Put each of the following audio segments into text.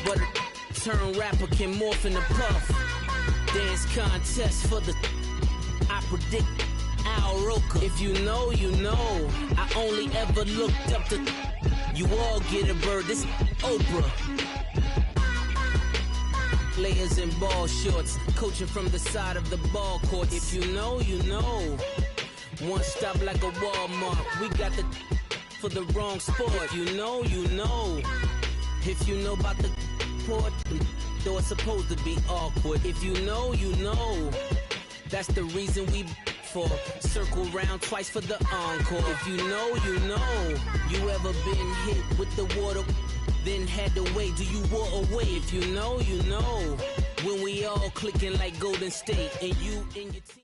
but turn rapper can morph in a puff. Dance contest for the I predict Al Roker. If you know, you know. I only ever looked up to you all get a bird. This Oprah. Layers in ball shorts, coaching from the side of the ball court. If you know, you know. One stop like a Walmart. We got the for the wrong sport. If you know, you know. If you know about the port, though it's supposed to be awkward. If you know, you know. That's the reason we for circle round twice for the encore. If you know, you know. You ever been hit with the water, then had to wait? Do you walk away? If you know, you know. When we all clicking like Golden State and you and your team.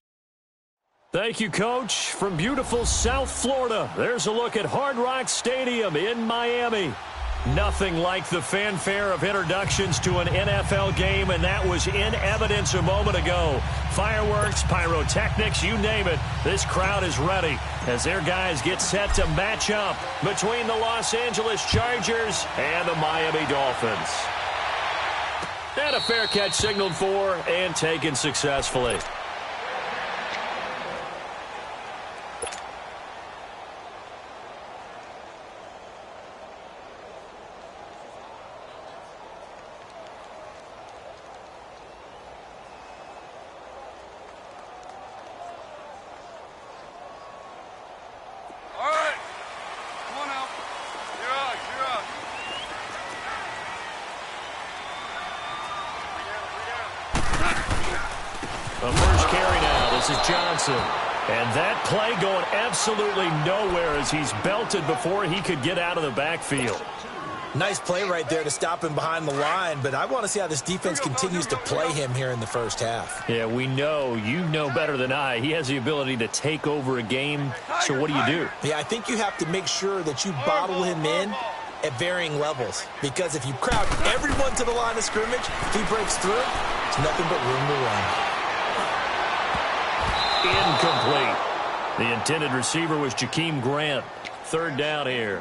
Thank you, Coach. From beautiful South Florida, there's a look at Hard Rock Stadium in Miami. Nothing like the fanfare of introductions to an NFL game, and that was in evidence a moment ago. Fireworks, pyrotechnics, you name it. This crowd is ready as their guys get set to match up between the Los Angeles Chargers and the Miami Dolphins. And a fair catch signaled for and taken successfully. Johnson. And that play going absolutely nowhere as he's belted before he could get out of the backfield. Nice play right there to stop him behind the line, but I want to see how this defense continues to play him here in the first half. Yeah, we know. You know better than I. He has the ability to take over a game, so what do? Yeah, I think you have to make sure that you bottle him in at varying levels, because if you crowd everyone to the line of scrimmage, if he breaks through, it's nothing but room to run. Incomplete. The intended receiver was Jakeem Grant. Third down here.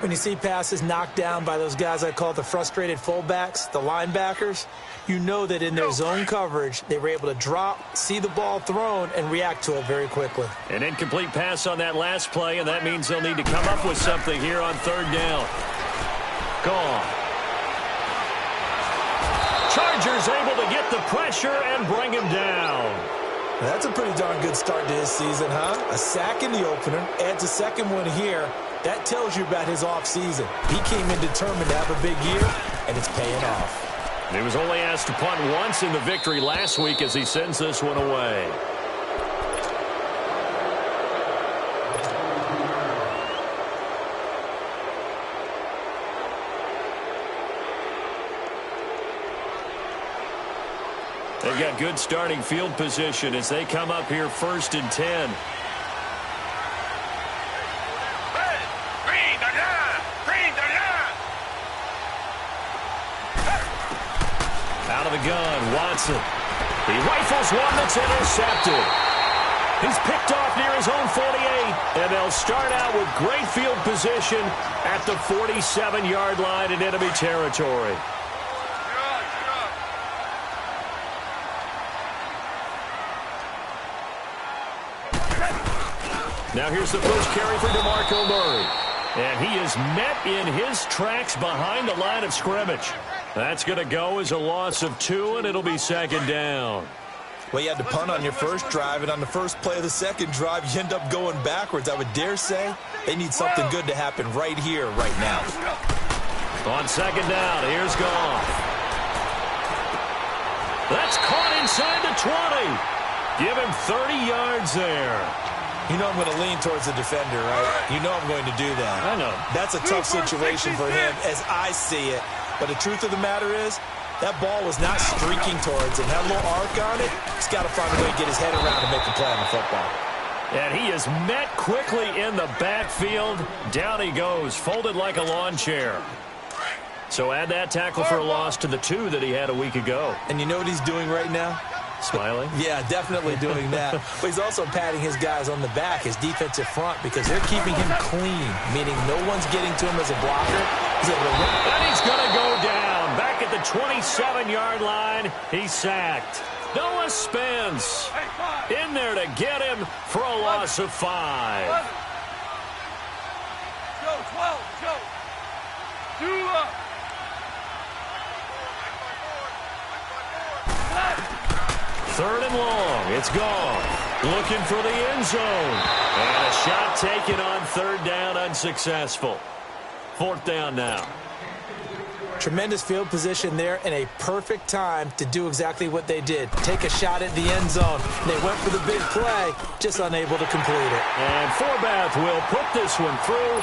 When you see passes knocked down by those guys I call the frustrated fullbacks, the linebackers, you know that in their zone coverage, they were able to drop, see the ball thrown, and react to it very quickly. An incomplete pass on that last play, and that means they'll need to come up with something here on third down. Gone. Chargers able to get the pressure and bring him down. That's a pretty darn good start to his season, huh? A sack in the opener, adds a second one here. That tells you about his offseason. He came in determined to have a big year, and it's paying off. He was only asked to punt once in the victory last week as he sends this one away. They've got good starting field position as they come up here 1st and 10. Out of the gun, Watson. He rifles one that's intercepted. He's picked off near his own 48, and they'll start out with great field position at the 47-yard line in enemy territory. Now here's the first carry for DeMarco Murray. And he is met in his tracks behind the line of scrimmage. That's going to go as a loss of 2, and it'll be 2nd down. Well, you had to punt on your first drive, and on the first play of the second drive, you end up going backwards. I would dare say they need something good to happen right here, right now. On 2nd down, here's Goff. That's caught inside the 20. Give him 30 yards there. You know I'm going to lean towards the defender, right? You know I'm going to do that. I know. That's a tough situation for him as I see it. But the truth of the matter is, that ball was not streaking towards him. Had a little arc on it. He's got to find a way to get his head around and make a play on the football. And he is met quickly in the backfield. Down he goes, folded like a lawn chair. So add that tackle for a loss to the 2 that he had a week ago. And you know what he's doing right now? Smiling? Yeah, definitely doing that. But he's also patting his guys on the back, his defensive front, because they're keeping him clean, meaning no one's getting to him as a blocker. He's able to run. And he's going to go down. 27-yard line. He's sacked. Noah Spence in there to get him for a loss of 5. Go, 12, go. 2 up. Third and long. It's gone. Looking for the end zone. And a shot taken on third down, unsuccessful. Fourth down now. Tremendous field position there and a perfect time to do exactly what they did. Take a shot at the end zone. They went for the big play, just unable to complete it. And Forbath will put this one through.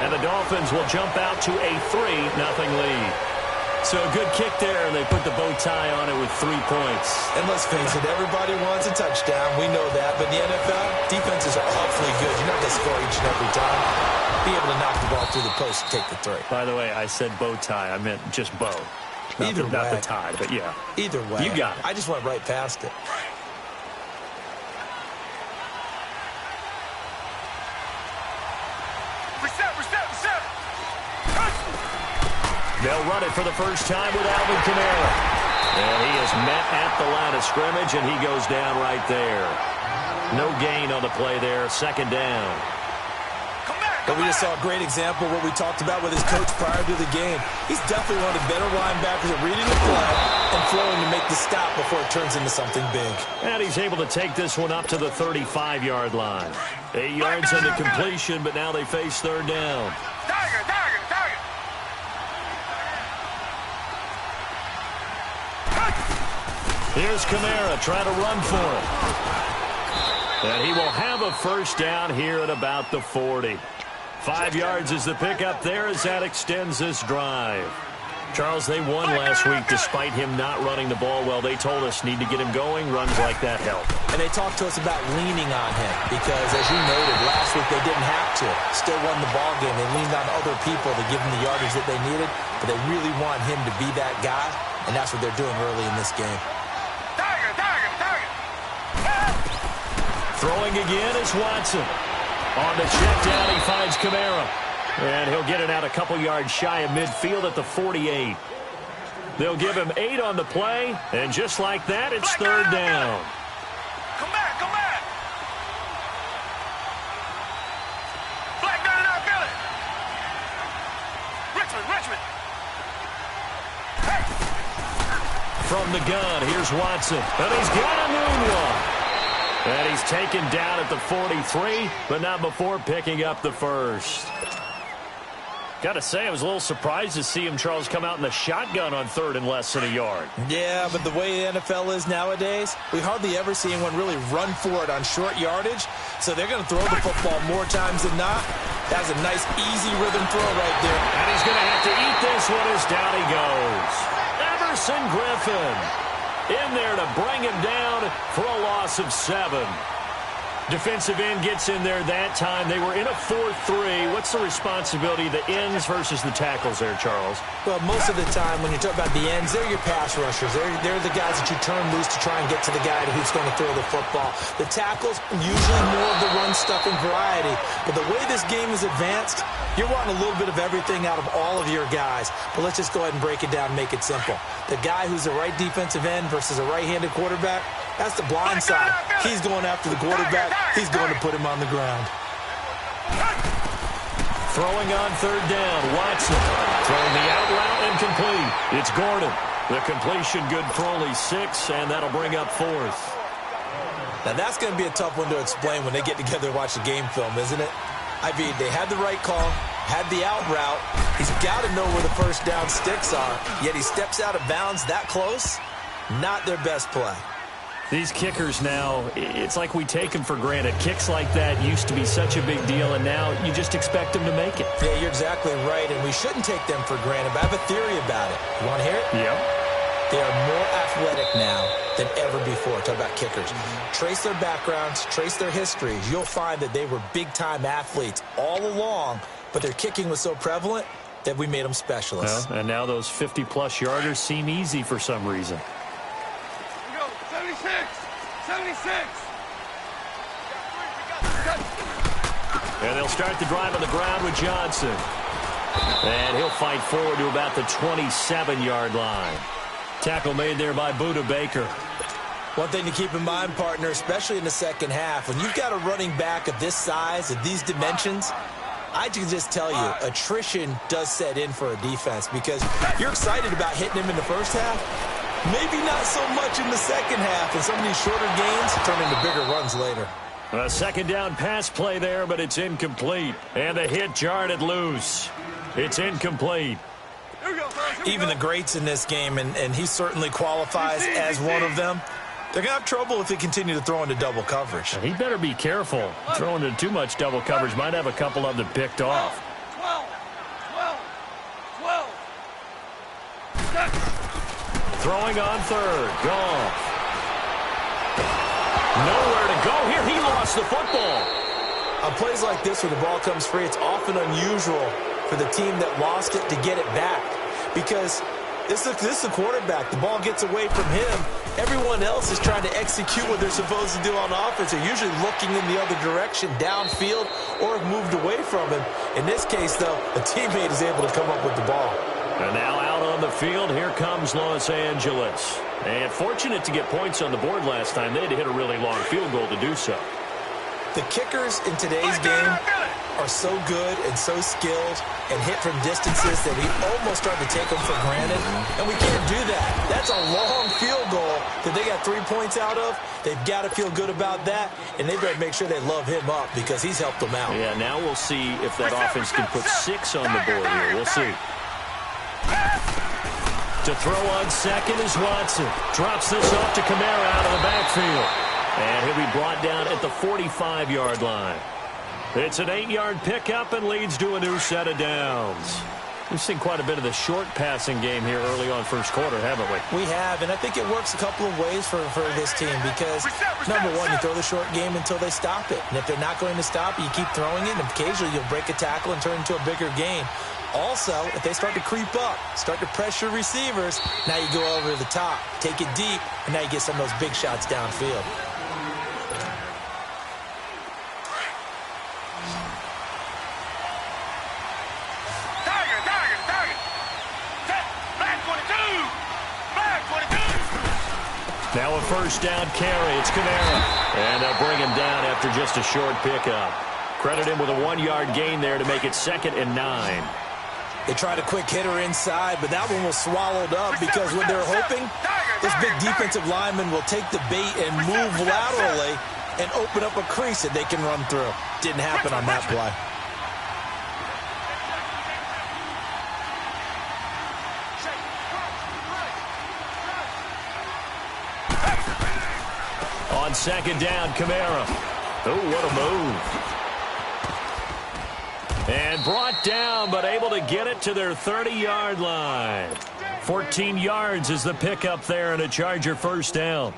And the Dolphins will jump out to a 3-0 lead. So a good kick there, and they put the bow tie on it with 3 points. And let's face it, everybody wants a touchdown. We know that. But in the NFL, defenses are awfully good. You're not going to score each and every time. Be able to knock the ball through the post and take the 3. By the way, I said bow tie. I meant just bow. Not the tie, but yeah. Either way. You got it. I just went right past it. Reset. They'll run it for the first time with Alvin Kamara. And he is met at the line of scrimmage, and he goes down right there. No gain on the play there. Second down. But we just saw a great example of what we talked about with his coach prior to the game. He's definitely one of the better linebackers at reading the play and flowing to make the stop before it turns into something big. And he's able to take this one up to the 35-yard line. 8 yards into completion, but now they face third down. Tiger. Here's Kamara trying to run for it. And he will have a first down here at about the 40. 5 yards is the pickup there as that extends this drive. Charles, they won last week despite him not running the ball well. They told us need to get him going. Runs like that help. And they talked to us about leaning on him because, as you noted, last week they didn't have to. Still won the ball game. They leaned on other people to give them the yardage that they needed, but they really want him to be that guy, and that's what they're doing early in this game. Throwing again is Watson. On the check down, he finds Kamara. And he'll get it out a couple yards shy of midfield at the 48. They'll give him 8 on the play, and just like that, it's third down. Come back. Black gun in our belly. Richmond. Hey. From the gun, here's Watson. And he's got a moonwalk. And he's taken down at the 43, but not before picking up the first. Got to say, I was a little surprised to see him, Charles, come out in the shotgun on third and less than a yard. Yeah, but the way the NFL is nowadays, we hardly ever see anyone really run for it on short yardage. So they're going to throw the football more times than not. That's a nice, easy rhythm throw right there. And he's going to have to eat this one as down he goes. Everson Griffin in there to bring him down for a loss of 7. Defensive end gets in there that time. They were in a 4-3. What's the responsibility of the ends versus the tackles there, Charles? Well, most of the time when you talk about the ends, they're your pass rushers. They're the guys that you turn loose to try and get to the guy who's going to throw the football. The tackles, usually more of the run-stuffing variety. But the way this game is advanced, you're wanting a little bit of everything out of all of your guys. But let's just go ahead and break it down and make it simple. The guy who's the right defensive end versus a right-handed quarterback, that's the blind side. He's going after the quarterback. He's going to put him on the ground. Throwing on third down, Watson. Throwing the out route incomplete. It's Gordon. The completion good for only 6, and that'll bring up 4th. Now, that's going to be a tough one to explain when they get together and watch the game film, isn't it? I mean, they had the right call, had the out route. He's got to know where the first down sticks are, yet he steps out of bounds that close. Not their best play. These kickers now, it's like we take them for granted. Kicks like that used to be such a big deal, and now you just expect them to make it. Yeah, you're exactly right, and we shouldn't take them for granted, but I have a theory about it. You want to hear it? Yep. They are more athletic now than ever before. Talk about kickers. Trace their backgrounds, trace their histories. You'll find that they were big-time athletes all along, but their kicking was so prevalent that we made them specialists. Well, and now those 50-plus yarders seem easy for some reason. 76. And they'll start the drive on the ground with Johnson. And he'll fight forward to about the 27-yard line. Tackle made there by Budda Baker. One thing to keep in mind, partner, especially in the second half, when you've got a running back of this size, of these dimensions, I can just tell you, attrition does set in for a defense because you're excited about hitting him in the first half. Maybe not so much in the second half, and some of these shorter gains turn into bigger runs later. A second down pass play there, but it's incomplete. And the hit jarred it loose. It's incomplete. Even the greats in this game, and he certainly qualifies as one of them, they're going to have trouble if they continue to throw into double coverage. He better be careful. Throwing into too much double coverage might have a couple of them picked off. 12. Throwing on third. Goff. Nowhere to go here. He lost the football. On plays like this where the ball comes free, it's often unusual for the team that lost it to get it back because this is the quarterback. The ball gets away from him. Everyone else is trying to execute what they're supposed to do on offense. They're usually looking in the other direction, downfield, or have moved away from him. In this case, though, a teammate is able to come up with the ball. And now out on the field, here comes Los Angeles. And fortunate to get points on the board last time. They had to hit a really long field goal to do so. The kickers in today's game are so good and so skilled and hit from distances that we almost start to take them for granted, and we can't do that. That's a long field goal that they got 3 points out of. They've got to feel good about that, and they better make sure they love him up because he's helped them out. Yeah, now we'll see if that offense can put 6 on the board here. We'll see. To throw on second is Watson. Drops this off to Kamara out of the backfield. And he'll be brought down at the 45-yard line. It's an 8-yard pickup and leads to a new set of downs. We've seen quite a bit of the short passing game here early on first quarter, haven't we? We have, and I think it works a couple of ways for this team because, number one, you throw the short game until they stop it. And if they're not going to stop it, you keep throwing it, and occasionally you'll break a tackle and turn into a bigger gain. Also, if they start to creep up, start to pressure receivers, now you go over the top, take it deep, and now you get some of those big shots downfield. Now a first down carry. It's Kamara. And they'll bring him down after just a short pickup. Credit him with a 1-yard gain there to make it 2nd and 9. They tried a quick hitter inside, but that one was swallowed up because when they're hoping, this big defensive lineman will take the bait and move laterally and open up a crease that they can run through. Didn't happen on that play. On second down, Kamara. Oh, what a move. And brought down, but able to get it to their 30-yard line. 14 yards is the pickup there and a Charger first down.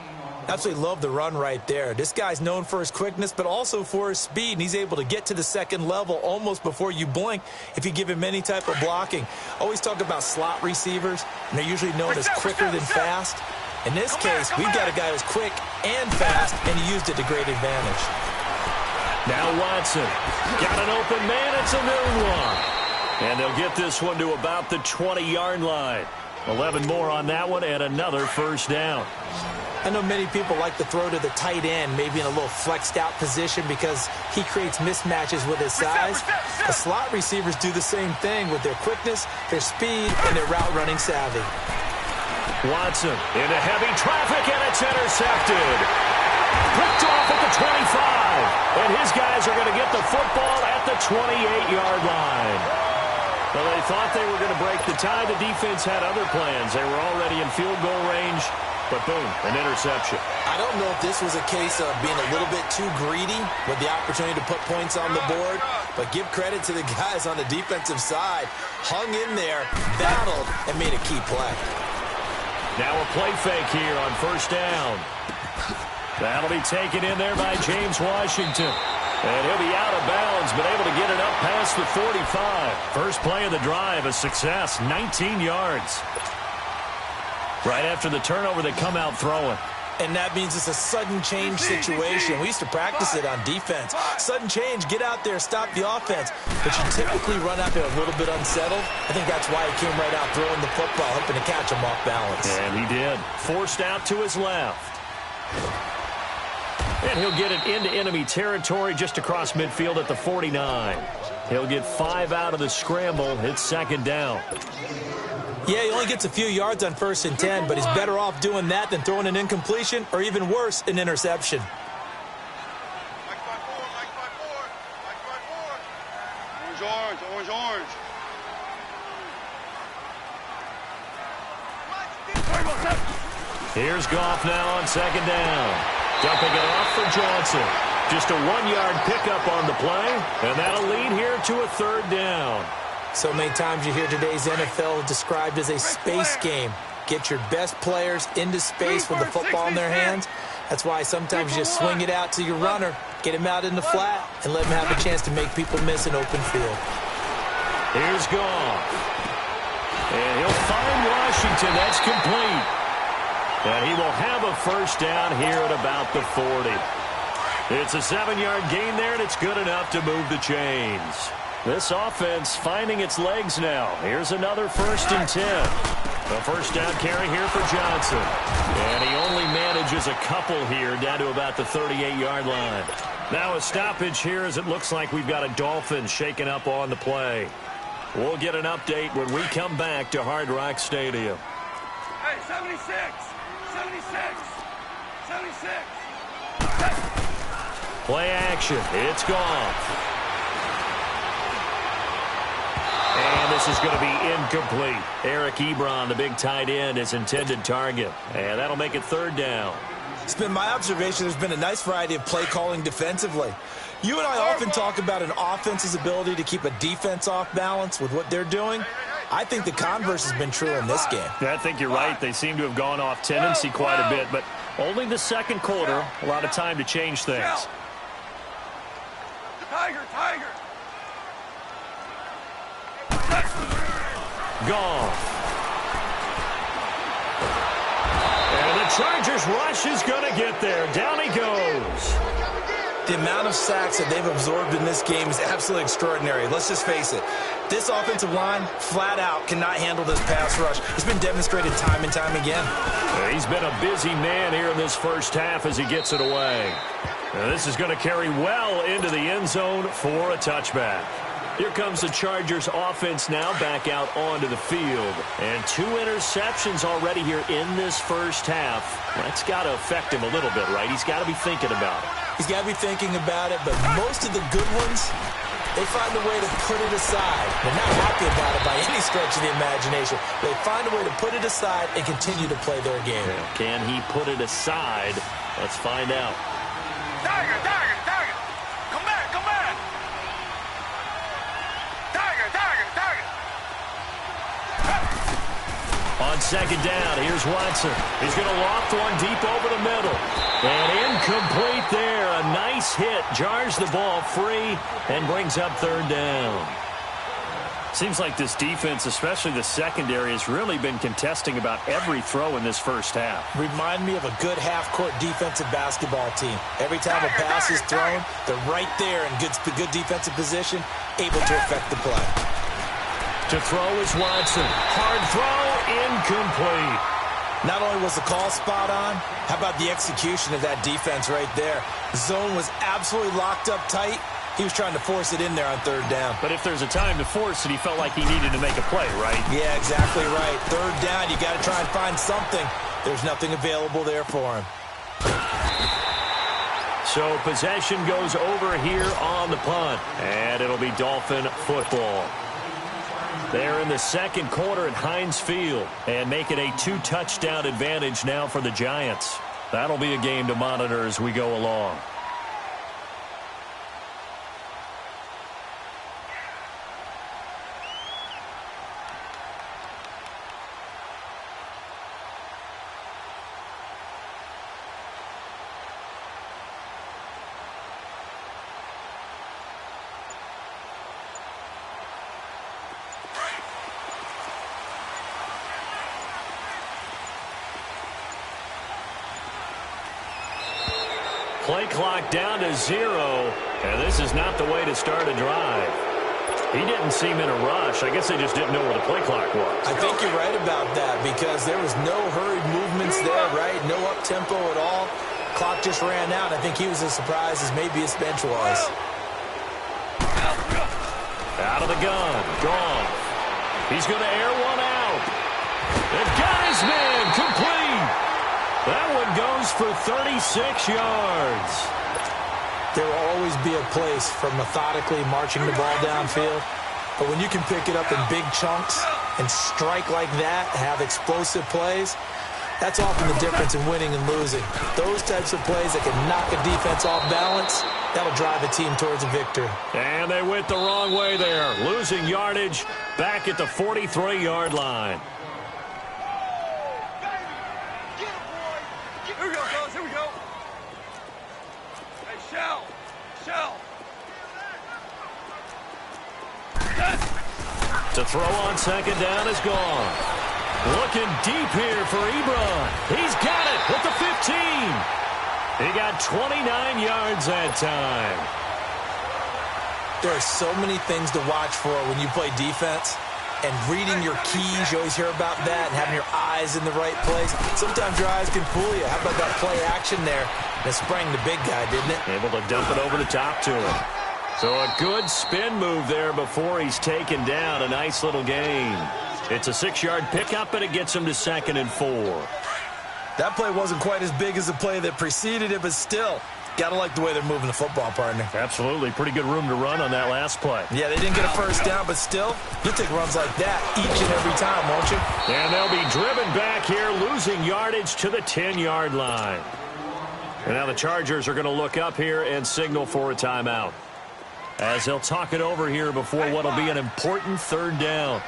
Absolutely love the run right there. This guy's known for his quickness, but also for his speed, and he's able to get to the second level almost before you blink if you give him any type of blocking. Always talk about slot receivers, and they're usually known as quicker than fast. In this case, we've got a guy who's quick and fast, and he used it to great advantage. Now Watson. Got an open man. It's a new one. And they'll get this one to about the 20-yard line. 11 more on that one and another first down. I know many people like to throw to the tight end, maybe in a little flexed out position because he creates mismatches with his size. The slot receivers do the same thing with their quickness, their speed, and their route running savvy. Watson into heavy traffic, and it's intercepted. Picked off at the 25. And his guys are going to get the football at the 28-yard line. Well, they thought they were going to break the tie. The defense had other plans. They were already in field goal range, but boom, an interception. I don't know if this was a case of being a little bit too greedy with the opportunity to put points on the board, but give credit to the guys on the defensive side. Hung in there, battled, and made a key play. Now a play fake here on first down. That'll be taken in there by James Washington. And he'll be out of bounds, but able to get it up past the 45. First play of the drive, a success, 19 yards. Right after the turnover, they come out throwing. And that means it's a sudden change situation. We used to practice it on defense. Sudden change, get out there, stop the offense. But you typically run out there a little bit unsettled. I think that's why he came right out throwing the football, hoping to catch him off balance. And he did. Forced out to his left. And he'll get it into enemy territory just across midfield at the 49. He'll get 5 out of the scramble. It's second down. Yeah, he only gets a few yards on 1st and 10, but he's better off doing that than throwing an incompletion or even worse, an interception. Orange. Here's Goff now on second down. Dumping it off for Johnson. Just a 1-yard pickup on the play, and that'll lead here to a 3rd down. So many times you hear today's NFL described as a space game. Get your best players into space with the football in their hands. That's why sometimes you just swing it out to your runner, get him out in the flat, and let him have a chance to make people miss an open field. Here's Goff. And he'll find Washington. That's complete. And he will have a 1st down here at about the 40. It's a 7-yard gain there, and it's good enough to move the chains. This offense finding its legs now. Here's another 1st and 10. A 1st down carry here for Johnson. And he only manages a couple here down to about the 38-yard line. Now a stoppage here as it looks like we've got a Dolphin shaken up on the play. We'll get an update when we come back to Hard Rock Stadium. Hey, 76. Play action. It's gone. And this is going to be incomplete. Eric Ebron, the big tight end, his intended target. And that'll make it 3rd down. It's been my observation there's been a nice variety of play calling defensively. You and I often talk about an offense's ability to keep a defense off balance with what they're doing. I think the converse has been true in this game. I think you're right. They seem to have gone off tendency quite a bit, but only the 2nd quarter, a lot of time to change things. Tiger. Goff. And the Chargers rush is going to get there. Down he goes. The amount of sacks that they've absorbed in this game is absolutely extraordinary. Let's just face it. This offensive line, flat out, cannot handle this pass rush. It's been demonstrated time and time again. He's been a busy man here in this 1st half as he gets it away. Now this is going to carry well into the end zone for a touchback. Here comes the Chargers offense now back out onto the field. And 2 interceptions already here in this 1st half. That's got to affect him a little bit, right? He's got to be thinking about it. He's got to be thinking about it, but most of the good ones, they find a way to put it aside. They're not happy about it by any stretch of the imagination. They find a way to put it aside and continue to play their game. Can he put it aside? Let's find out. Tiger. Come back. Tiger. On 2nd down, here's Watson. He's going to loft one deep over the middle. And incomplete there. A nice hit. Jars the ball free and brings up 3rd down. Seems like this defense, especially the secondary, has really been contesting about every throw in this 1st half. Remind me of a good half-court defensive basketball team. Every time a pass is thrown, they're right there in good defensive position, able to affect the play. To throw is Watson. Hard throw, incomplete. Not only was the call spot on, how about the execution of that defense right there? The zone was absolutely locked up tight. He was trying to force it in there on 3rd down. But if there's a time to force it, he felt like he needed to make a play, right? Yeah, exactly right. 3rd down, you got to try and find something. There's nothing available there for him. So possession goes over here on the punt, and it'll be Dolphin football. They're in the 2nd quarter at Heinz Field and make it a 2-touchdown advantage now for the Giants. That'll be a game to monitor as we go along. Play clock down to 0, and this is not the way to start a drive. He didn't seem in a rush. I guess they just didn't know where the play clock was. I think you're right about that because there was no hurried movements there, right? No up-tempo at all. Clock just ran out. I think he was as surprised as maybe his bench was. Out of the gun. Gone. He's going to air one out. They've got his man complete. That one goes for 36 yards. There will always be a place for methodically marching the ball downfield. But when you can pick it up in big chunks and strike like that, have explosive plays, that's often the difference in winning and losing. Those types of plays that can knock a defense off balance, that'll drive a team towards a victory. And they went the wrong way there, losing yardage back at the 43-yard line. Here we go, fellas. Here we go. Hey, Shell. To throw on second down is gone. Looking deep here for Ebron. He's got it at the 15. He got 29 yards that time. There are so many things to watch for when you play defense. And reading your keys, you always hear about that, and having your eyes in the right place. Sometimes your eyes can fool you. How about that play action there? And it sprang the big guy, didn't it? Able to dump it over the top to him. So a good spin move there before he's taken down. A nice little gain. It's a 6-yard pickup, and it gets him to 2nd and 4. That play wasn't quite as big as the play that preceded it, but still, gotta like the way they're moving the football, partner. Absolutely. Pretty good room to run on that last play. Yeah, they didn't get a first down, but still, you'll take runs like that each and every time, won't you? And they'll be driven back here, losing yardage to the 10-yard line. And now the Chargers are going to look up here and signal for a timeout, as they'll talk it over here before what will be an important 3rd down.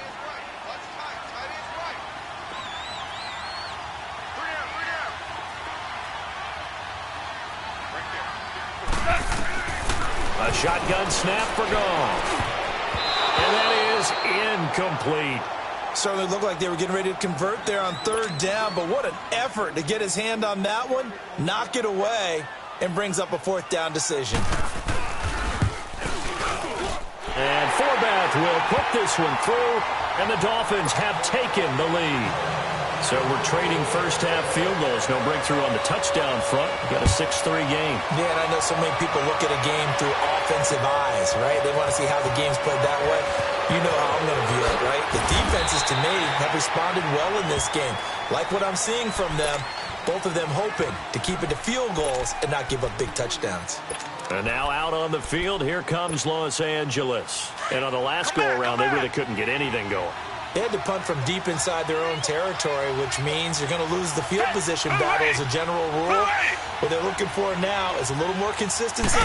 A shotgun snap for Goff. And that is incomplete. Certainly looked like they were getting ready to convert there on 3rd down, but what an effort to get his hand on that one, knock it away, and brings up a 4th down decision. And Forbath will put this one through, and the Dolphins have taken the lead. So we're trading first-half field goals. No breakthrough on the touchdown front. We've got a 6-3 game. Yeah, and I know so many people look at a game through offensive eyes, right? They want to see how the game's played that way. You know how I'm going to view it, right? The defenses, to me, have responded well in this game. Like what I'm seeing from them, both of them hoping to keep it to field goals and not give up big touchdowns. And now out on the field, here comes Los Angeles. And on the last go-around, they really couldn't get anything going. They had to punt from deep inside their own territory, which means you're going to lose the field position battle as a general rule. What they're looking for now is a little more consistency,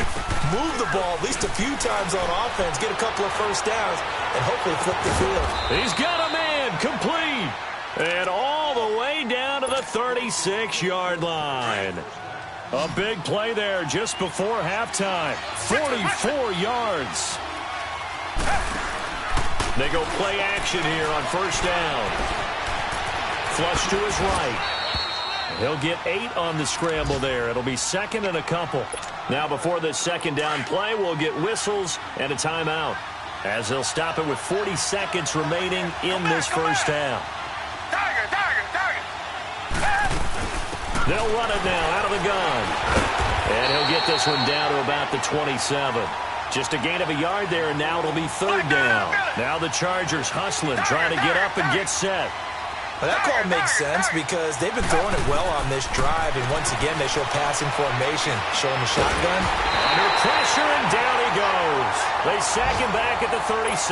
move the ball at least a few times on offense, get a couple of first downs, and hopefully flip the field. He's got a man complete. And all the way down to the 36-yard line. A big play there just before halftime. 44 yards. They go play action here on 1st down. Flush to his right. He'll get 8 on the scramble there. It'll be 2nd and a couple. Now before this 2nd down play, we'll get whistles and a timeout, as they'll stop it with 40 seconds remaining in this 1st half. They'll run it now out of the gun. And he'll get this one down to about the 27. Just a gain of a yard there, and now it'll be 3rd down. Now the Chargers hustling, trying to get up and get set. Well, that call makes sense because they've been throwing it well on this drive, and once again, they show passing formation, showing the shotgun. Under pressure, and down he goes. They sack him back at the 36.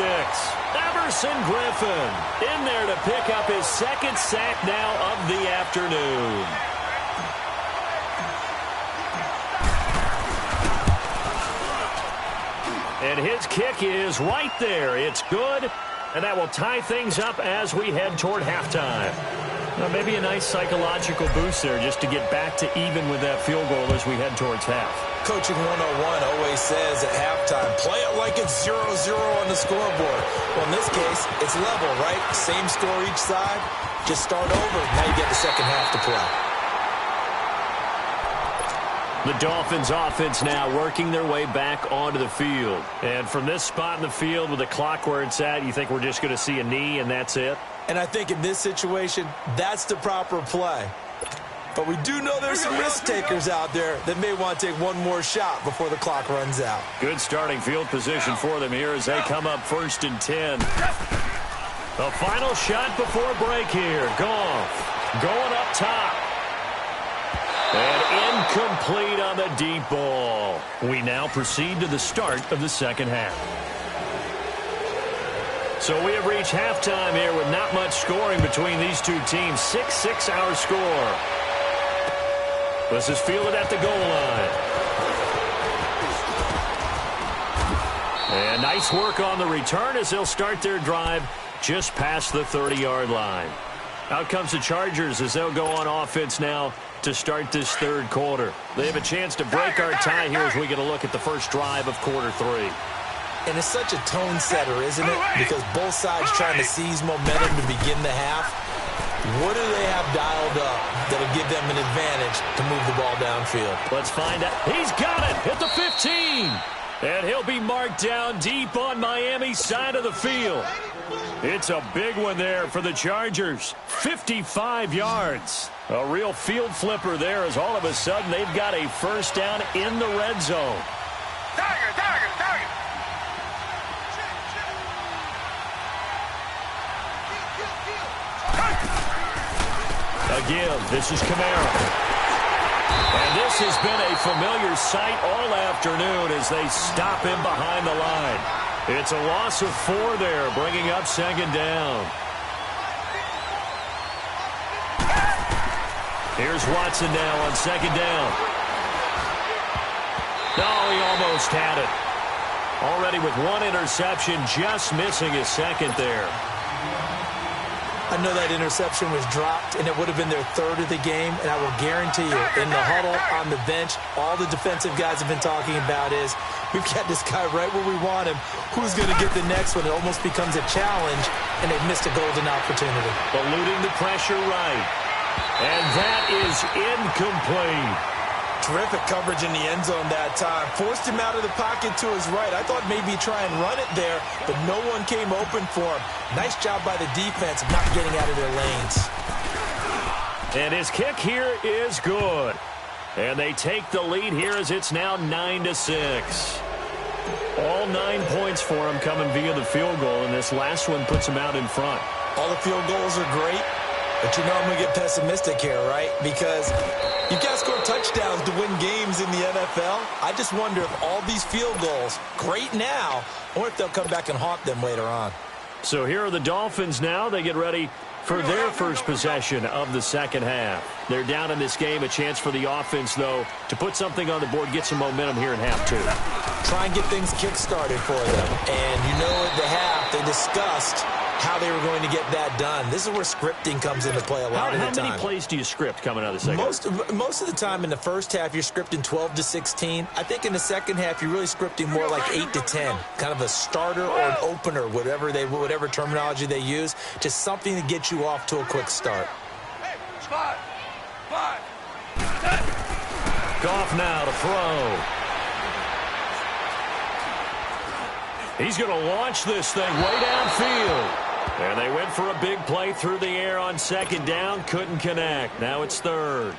Everson Griffin in there to pick up his 2nd sack now of the afternoon. And his kick is right there. It's good, and that will tie things up as we head toward halftime. Now, maybe a nice psychological boost there just to get back to even with that field goal as we head towards half. Coaching 101 always says at halftime, play it like it's 0-0 on the scoreboard. Well, in this case, it's level, right? Same score each side. Just start over. Now you get the second half to play. The Dolphins offense now working their way back onto the field. And from this spot in the field with the clock where it's at, you think we're just going to see a knee and that's it? And I think in this situation, that's the proper play. But we do know there's some risk takers out there that may want to take one more shot before the clock runs out. Good starting field position for them here as they come up 1st and 10. The final shot before break here. Goff going up top. And incomplete on the deep ball. We now proceed to the start of the second half. So we have reached halftime here with not much scoring between these two teams. 6-6 our score. This is fielded at the goal line. And nice work on the return as they'll start their drive just past the 30-yard line. Out comes the Chargers as they'll go on offense now to start this third quarter. They have a chance to break our tie here as we get a look at the first drive of quarter 3. And it's such a tone setter, isn't it? Because both sides trying to seize momentum to begin the half. What do they have dialed up that'll give them an advantage to move the ball downfield? Let's find out. He's got it at the 15. And he'll be marked down deep on Miami's side of the field. It's a big one there for the Chargers. 55 yards. A real field flipper there as all of a sudden they've got a first down in the red zone. Tiger. Again, this is Kamara. And this has been a familiar sight all afternoon as they stop him behind the line. It's a loss of 4 there, bringing up second down. Here's Watson now on second down. Oh, he almost had it. Already with 1 interception, just missing his second there. I know that interception was dropped, and it would have been their 3rd of the game, and I will guarantee you, in the huddle, on the bench, all the defensive guys have been talking about is, we've got this guy right where we want him. Who's going to get the next one? It almost becomes a challenge, and they've missed a golden opportunity. Eluding the pressure right. And that is incomplete. Terrific coverage in the end zone that time. Forced him out of the pocket to his right. I thought maybe try and run it there, but no one came open for him. Nice job by the defense of not getting out of their lanes. And his kick here is good. And they take the lead here as it's now 9-6. All 9 points for him coming via the field goal, and this last one puts him out in front. All the field goals are great, but you know I'm going to get pessimistic here, right? Because you've got to score touchdowns to win games in the NFL. I just wonder if all these field goals, great now, or if they'll come back and haunt them later on. So here are the Dolphins now. They get ready for their first possession of the second half. They're down in this game. A chance for the offense, though, to put something on the board, get some momentum here in half 2. Try and get things kick-started for them. And you know at the half, they discussed how they were going to get that done. This is where scripting comes into play a lot of the time. How many plays do you script coming out of the second half? Most of the time in the first half, you're scripting 12 to 16. I think in the second half, you're really scripting more like 8 to 10. Kind of a starter or an opener, whatever terminology they use. Just something to get you off to a quick start. Five. Goff now to throw. He's going to launch this thing way downfield. And they went for a big play through the air on second down. Couldn't connect. Now it's 3rd.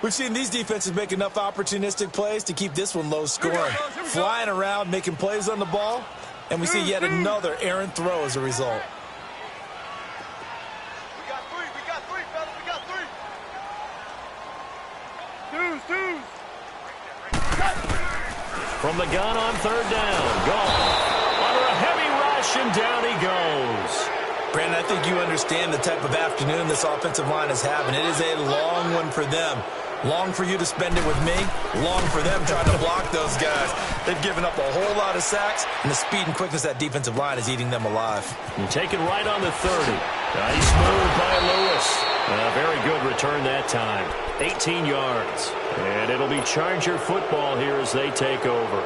We've seen these defenses make enough opportunistic plays to keep this one low scoring. Flying around, making plays on the ball. And we see yet another errant throw as a result. We got three, fellas. We got 3. Twos. From the gun on 3rd down. Goff. Under a heavy rush, and down he goes. Brandon, I think you understand the type of afternoon this offensive line is having. It is a long one for them. Long for you to spend it with me. Long for them trying to block those guys. They've given up a whole lot of sacks, and the speed and quickness of that defensive line is eating them alive. And taken right on the 30. Nice move by Lewis. A very good return that time. 18 yards. And it'll be Charger football here as they take over.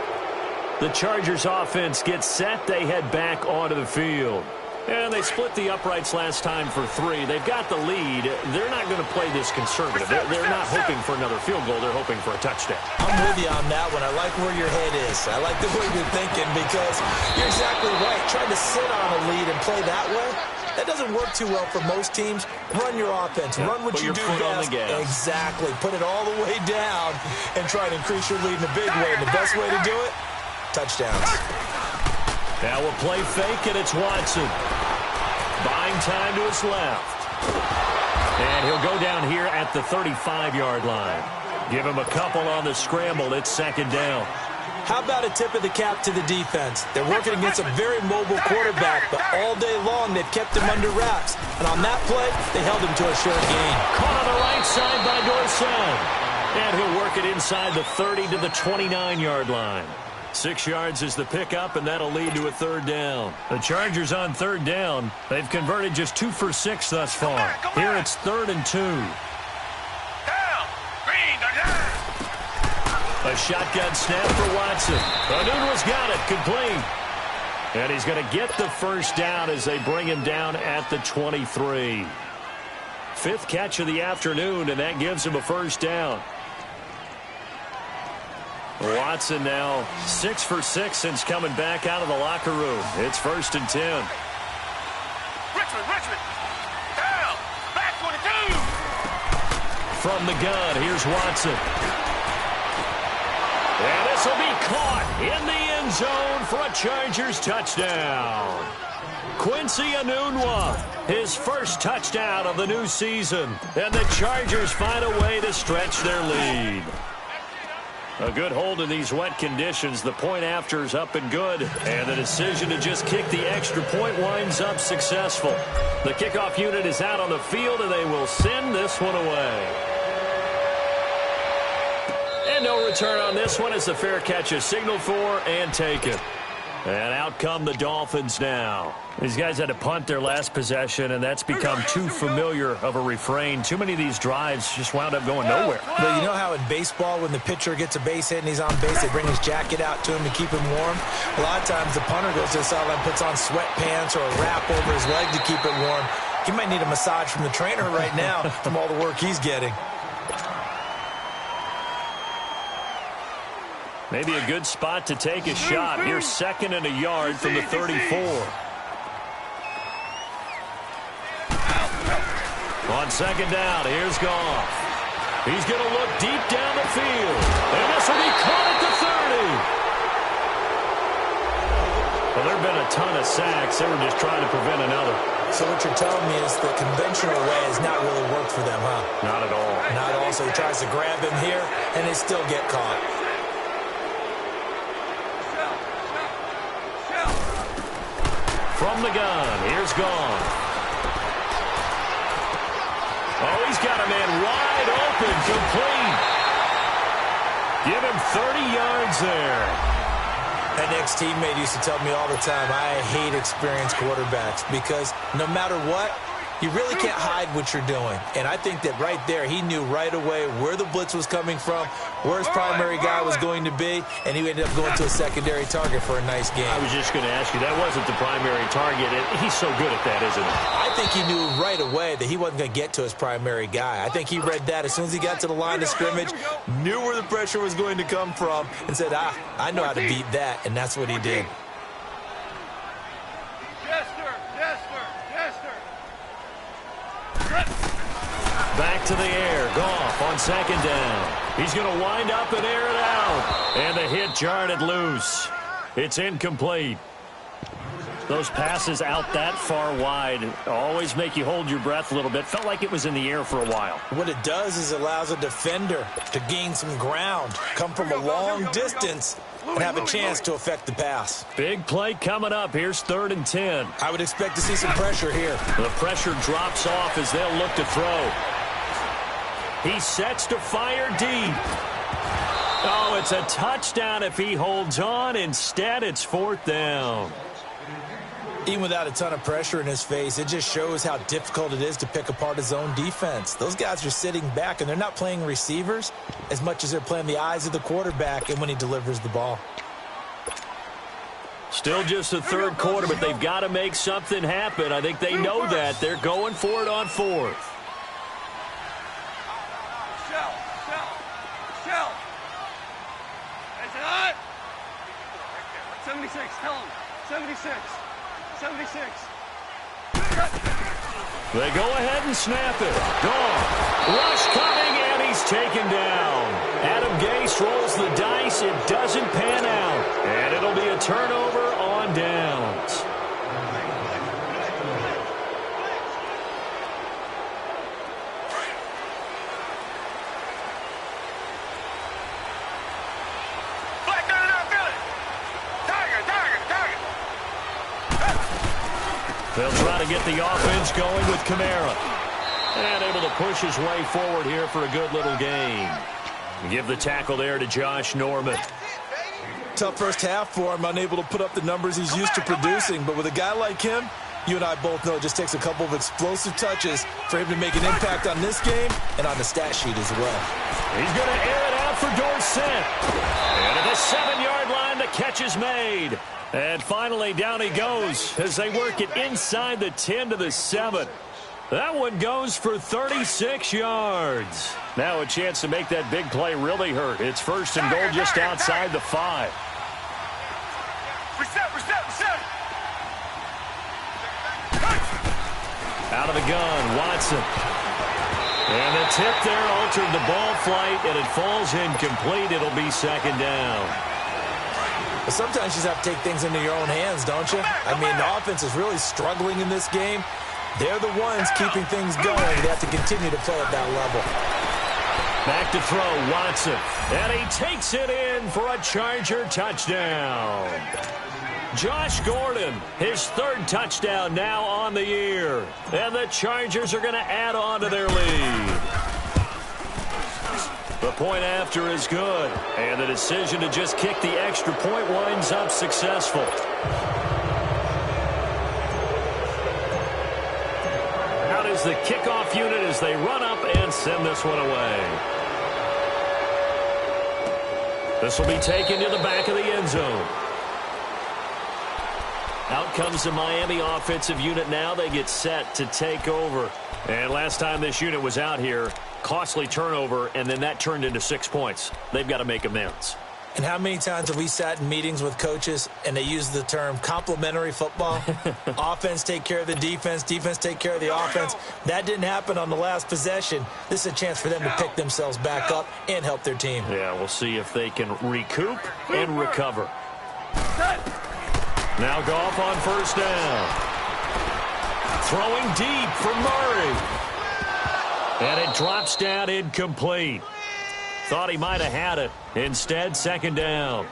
The Chargers offense gets set. They head back onto the field. And they split the uprights last time for 3. They've got the lead. They're not going to play this conservative. They're not hoping for another field goal. They're hoping for a touchdown. I'm with you on that one. I like where your head is. I like the way you're thinking because you're exactly right. Trying to sit on a lead and play that way, that doesn't work too well for most teams. Run your offense. Run what you do best. Exactly. Put it all the way down and try to increase your lead in a big way. And the best way to do it, touchdowns. Now we'll play fake, and it's Watson. Buying time to his left. And he'll go down here at the 35-yard line. Give him a couple on the scramble. It's 2nd down. How about a tip of the cap to the defense? They're working against a very mobile quarterback, but all day long they've kept him under wraps. And on that play, they held him to a short gain. Caught on the right side by Dorsett. And he'll work it inside the 30 to the 29-yard line. 6 yards is the pickup, and that'll lead to a 3rd down. The Chargers on 3rd down. They've converted just 2 for 6 thus far. Here it's 3rd and 2. A shotgun snap for Watson. Anunwa's got it, complete. And he's going to get the 1st down as they bring him down at the 23. 5th catch of the afternoon, and that gives him a 1st down. Watson now 6 for 6 since coming back out of the locker room. It's 1st and 10. Richmond. Down. Back 22. From the gun, here's Watson. And this will be caught in the end zone for a Chargers touchdown. Quincy Enunwa, his 1st touchdown of the new season. And the Chargers find a way to stretch their lead. A good hold in these wet conditions. The point after is up and good. And the decision to just kick the extra point winds up successful. The kickoff unit is out on the field, and they will send this one away. And no return on this one as the fair catch is signaled for and taken. And out come the Dolphins now. These guys had to punt their last possession, and that's become too familiar of a refrain. Too many of these drives just wound up going nowhere. But you know how in baseball, when the pitcher gets a base hit and he's on base, they bring his jacket out to him to keep him warm? A lot of times the punter goes to the sideline, puts on sweatpants or a wrap over his leg to keep it warm. He might need a massage from the trainer right now from all the work he's getting. Maybe a good spot to take a shot. Here's 2nd and a yard from the 34. On 2nd down, here's Goff. He's going to look deep down the field. And this will be caught at the 30. Well, there have been a ton of sacks. They were just trying to prevent another. So what you're telling me is the conventional way has not really worked for them, huh? Not at all. Not at all. So he tries to grab him here, and they still get caught. From the gun, here's Goff. Oh, he's got a man wide open, complete. Give him 30 yards there. An ex-teammate used to tell me all the time, I hate experienced quarterbacks because no matter what, you really can't hide what you're doing. And I think that right there, he knew right away where the blitz was coming from, where his primary guy was going to be, and he ended up going to a secondary target for a nice game. I was just going to ask you, that wasn't the primary target. He's so good at that, isn't he? I think he knew right away that he wasn't going to get to his primary guy. I think he read that as soon as he got to the line of scrimmage, knew where the pressure was going to come from, and said, I know how to beat that, and that's what he did. Back to the air. Goff on 2nd down. He's going to wind up and air it out. And the hit jarred it loose. It's incomplete. Those passes out that far wide always make you hold your breath a little bit. Felt like it was in the air for a while. What it does is it allows a defender to gain some ground, come from a long distance, and have a chance to affect the pass. Big play coming up. Here's 3rd and 10. I would expect to see some pressure here. The pressure drops off as they'll look to throw. He sets to fire deep. Oh, it's a touchdown if he holds on. Instead, it's 4th down. Even without a ton of pressure in his face, it just shows how difficult it is to pick apart his own defense. Those guys are sitting back, and they're not playing receivers as much as they're playing the eyes of the quarterback and when he delivers the ball. Still just the third quarter, but they've got to make something happen. I think they know that. They're going for it on fourth. Shell. Is it on? 76, tell him. 76. They go ahead and snap it. Gone. Rush coming, and he's taken down. Adam Gase rolls the dice. It doesn't pan out. And it'll be a turnover on downs. They'll try to get the offense going with Kamara. And able to push his way forward here for a good little gain. Give the tackle there to Josh Norman. Tough first half for him, unable to put up the numbers he's used to producing. But with a guy like him, you and I both know it just takes a couple of explosive touches for him to make an impact on this game and on the stat sheet as well. He's going to air it out for Dorsett. And at the 7-yard line, the catch is made. And finally, down he goes as they work it inside the 10 to the 7. That one goes for 36 yards. Now a chance to make that big play really hurt. It's first and goal just outside the 5. Reset. Out of the gun, Watson. And the tip there altered the ball flight, and it falls incomplete. It'll be second down. But sometimes you just have to take things into your own hands, don't you? I mean, the offense is really struggling in this game. They're the ones keeping things going. They have to continue to play at that level. Back to throw, Watson. And he takes it in for a Charger touchdown. Josh Gordon, his third touchdown now on the year. And the Chargers are going to add on to their lead. The point after is good. And the decision to just kick the extra point winds up successful. Out is the kickoff unit as they run up and send this one away. This will be taken to the back of the end zone. Out comes the Miami offensive unit now. They get set to take over. And last time this unit was out here, costly turnover, and then that turned into 6 points. They've got to make amends. And how many times have we sat in meetings with coaches and they use the term complementary football? Offense take care of the defense, defense take care of the offense. That didn't happen on the last possession. This is a chance for them to pick themselves back up and help their team. Yeah, we'll see if they can recoup and recover. Now Goff on first down. Throwing deep for Murray. And it drops down incomplete. Thought he might have had it. Instead, second down.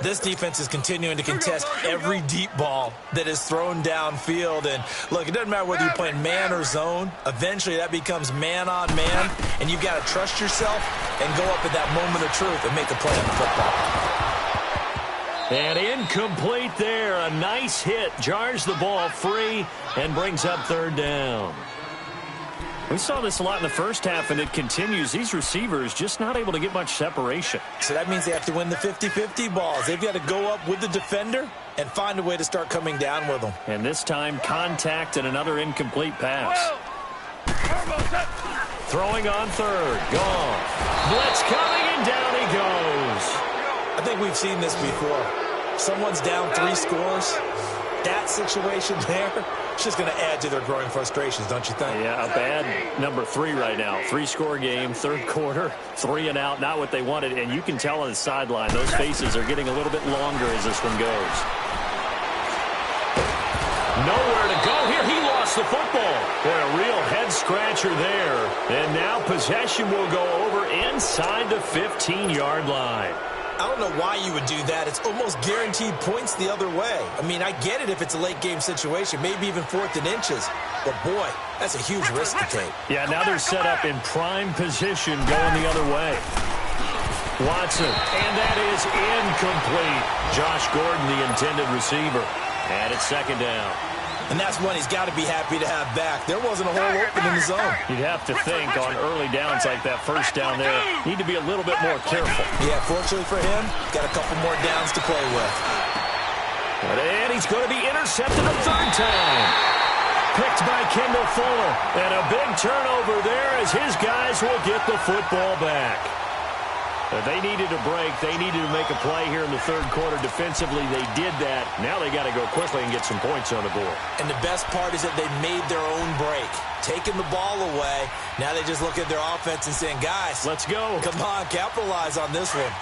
This defense is continuing to contest every deep ball that is thrown downfield. And, look, it doesn't matter whether you're playing man or zone. Eventually, that becomes man on man. And you've got to trust yourself and go up at that moment of truth and make a play on the football. And incomplete there. A nice hit. Jars the ball free and brings up third down. We saw this a lot in the first half, and it continues. These receivers just not able to get much separation. So that means they have to win the 50-50 balls. They've got to go up with the defender and find a way to start coming down with them. And this time, contact and another incomplete pass. Throwing on third. Gone. Blitz coming, and down he goes. I think we've seen this before. Someone's down 3 scores. That situation there, it's just going to add to their growing frustrations, don't you think? Yeah, a bad number 3 right now. 3-score game, third quarter, 3 and out, not what they wanted. And you can tell on the sideline, those faces are getting a little bit longer as this one goes. Nowhere to go here. He lost the football. Boy, a real head-scratcher there. And now possession will go over inside the 15-yard line. I don't know why you would do that. It's almost guaranteed points the other way. I mean, I get it if it's a late-game situation, maybe even 4th and inches. But, boy, that's a huge risk to take. Yeah, now they're set up in prime position going the other way. Watson, and that is incomplete. Josh Gordon, the intended receiver. And it's second down. And that's one he's got to be happy to have back. There wasn't a hole open in the zone. You'd have to think on early downs like that first down there, need to be a little bit more careful. Yeah, fortunately for him, got a couple more downs to play with. And he's going to be intercepted a third time. Picked by Kendall Fuller. And a big turnover there as his guys will get the football back. They needed a break. They needed to make a play here in the third quarter. Defensively, they did that. Now they got to go quickly and get some points on the board. And the best part is that they made their own break. Taking the ball away. Now they just look at their offense and saying, guys, let's go. Come on, capitalize on this one.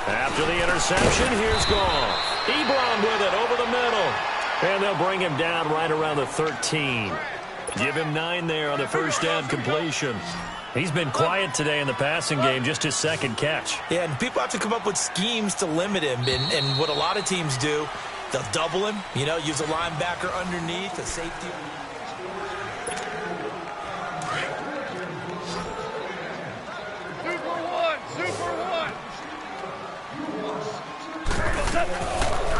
After the interception, here's Goff. Ebron with it over the middle. And they'll bring him down right around the 13. Give him 9 there on the first down completion. He's been quiet today in the passing game, just his second catch. Yeah, and people have to come up with schemes to limit him. And what a lot of teams do, they'll double him, use a linebacker underneath, a safety.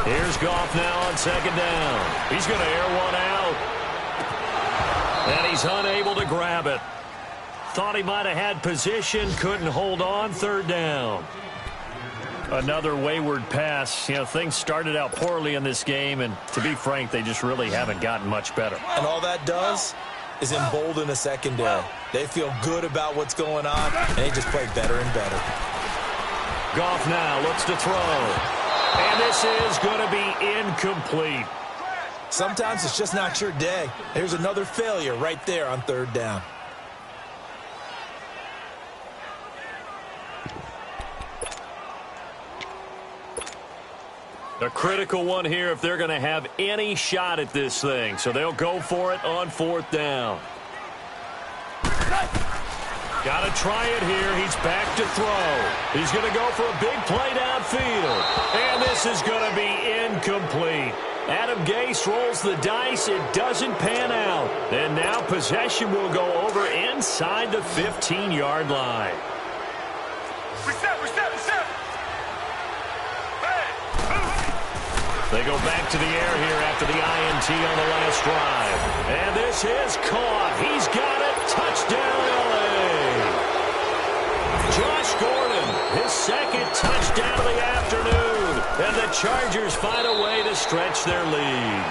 Here's Goff now on second down. He's going to air one out. And he's unable to grab it. Thought he might have had position, couldn't hold on, third down. Another wayward pass. Things started out poorly in this game, and to be frank, they just really haven't gotten much better. And all that does is embolden a secondary. They feel good about what's going on, and they just play better and better. Goff now looks to throw. And this is going to be incomplete. Sometimes it's just not your day. There's another failure right there on third down. A critical one here if they're going to have any shot at this thing. So they'll go for it on fourth down. Got to try it here. He's back to throw. He's going to go for a big play downfield. And this is going to be incomplete. Adam Gase rolls the dice. It doesn't pan out. And now possession will go over inside the 15-yard line. Reset. They go back to the air here after the INT on the last drive. And this is caught. He's got it. Touchdown, LA. Josh Gordon, his second touchdown of the afternoon. And the Chargers find a way to stretch their lead.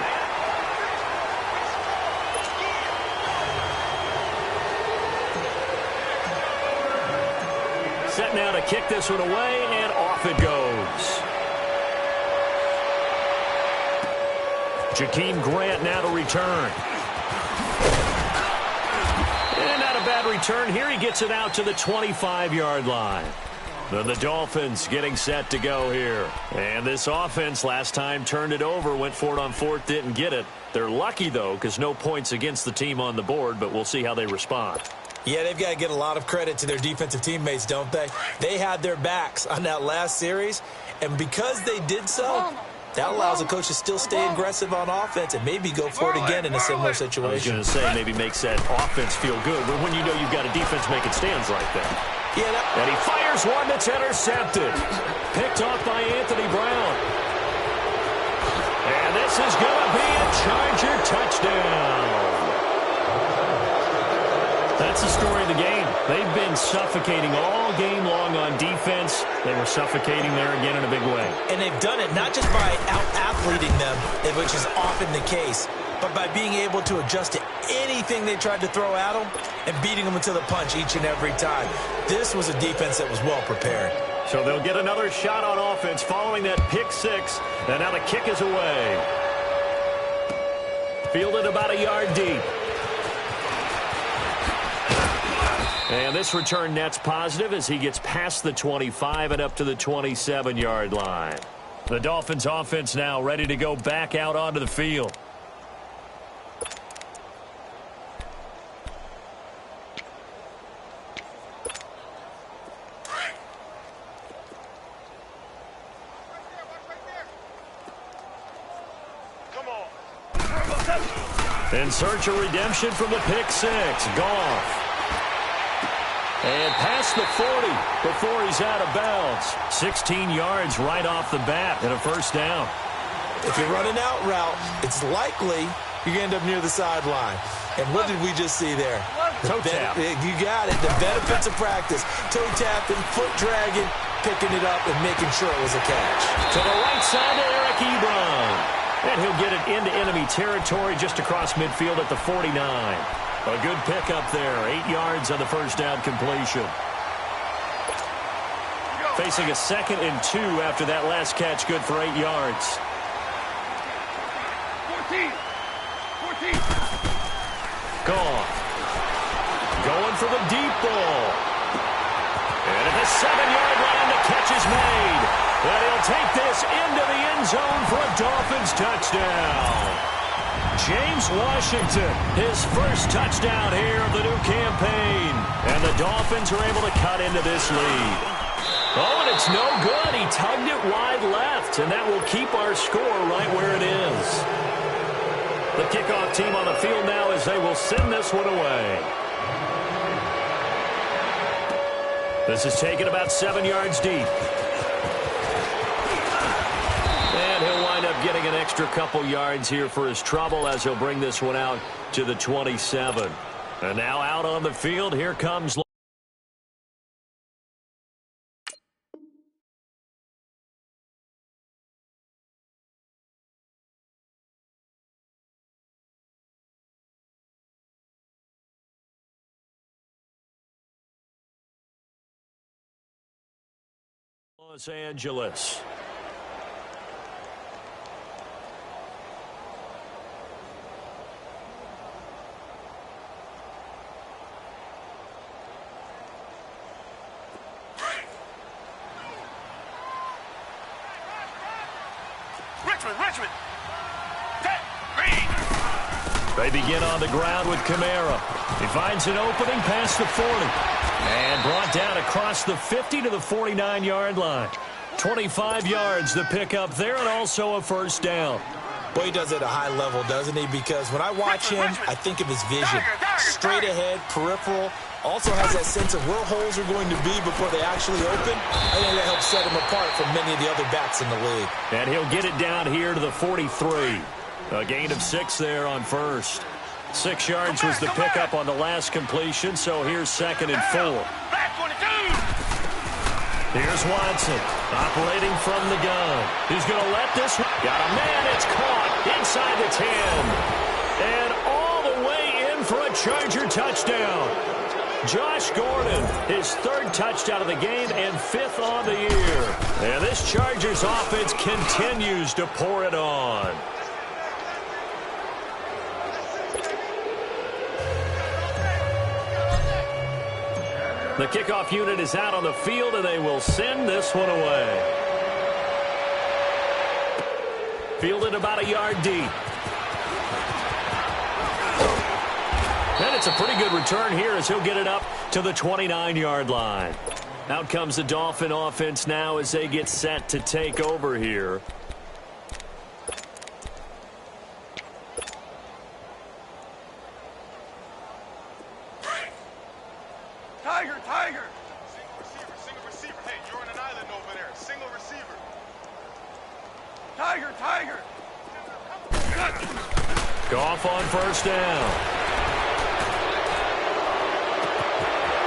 Set now to kick this one away, and off it goes. Jakeem Grant now to return. And not a bad return here. He gets it out to the 25-yard line. Then the Dolphins getting set to go here. And this offense last time turned it over, went for it on fourth, didn't get it. They're lucky, though, because no points against the team on the board, but we'll see how they respond. Yeah, they've got to get a lot of credit to their defensive teammates, don't they? They had their backs on that last series, and because they did so, that allows the coach to still stay aggressive on offense and maybe go for it again in a similar situation. I was going to say maybe makes that offense feel good, but when you know you've got a defense making stands like that. Yeah, and he fires one that's intercepted. Picked off by Anthony Brown. And this is going to be a Charger touchdown. That's the story of the game. They've been suffocating all game long on defense. They were suffocating there again in a big way. And they've done it not just by out-athleting them, which is often the case, but by being able to adjust to anything they tried to throw at them and beating them to the punch each and every time. This was a defense that was well prepared. So they'll get another shot on offense following that pick six. And now the kick is away. Fielded about a yard deep. And this return net's positive as he gets past the 25 and up to the 27-yard line. The Dolphins offense now ready to go back out onto the field. In search of redemption from the pick six. Goff. And past the 40 before he's out of bounds. 16 yards right off the bat and a first down. If you're running out route, it's likely you're going to end up near the sideline. And what did we just see there? Toe tap. You got it. The benefits of practice. Toe tapping, foot dragging, picking it up, and making sure it was a catch. To the right side to Eric Ebron. And he'll get it into enemy territory just across midfield at the 49. A good pickup there. 8 yards on the first down completion. Facing a 2nd and 2 after that last catch. Good for 8 yards. 14. Gone. Going for the deep ball. And at the 7-yard line, the catch is made. And he'll take this into the end zone for a Dolphins touchdown. James Washington, his first touchdown here of the new campaign. And the Dolphins are able to cut into this lead. Oh, and it's no good. He tugged it wide left, and that will keep our score right where it is. The kickoff team on the field now as they will send this one away. This is taken about 7 yards deep. And he'll wind up getting an extra couple yards here for his trouble as he'll bring this one out to the 27. And now out on the field, here comes Los Angeles. Richmond. They begin on the ground with Kamara. He finds an opening past the 40. And brought down across the 50 to the 49-yard line. 25 yards the pickup there, and also a first down. Boy, he does it at a high level, doesn't he? Because when I watch him, I think of his vision. Straight ahead, peripheral. Also has that sense of where holes are going to be before they actually open. I think that helps set him apart from many of the other backs in the league. And he'll get it down here to the 43. A gain of 6 there on first. 6 yards was the pickup on the last completion, so here's 2nd and 4. Here's Watson, operating from the gun. He's going to let this one. Got a man, it's caught inside the 10. And all the way in for a Charger touchdown. Josh Gordon, his 3rd touchdown of the game and 5th on the year. And this Chargers offense continues to pour it on. The kickoff unit is out on the field, and they will send this one away. Fielded about a yard deep. And it's a pretty good return here as he'll get it up to the 29-yard line. Out comes the Dolphin offense now as they get set to take over here. Tiger. Single receiver. Hey, you're on an island over there. Single receiver. Tiger. Goff on first down.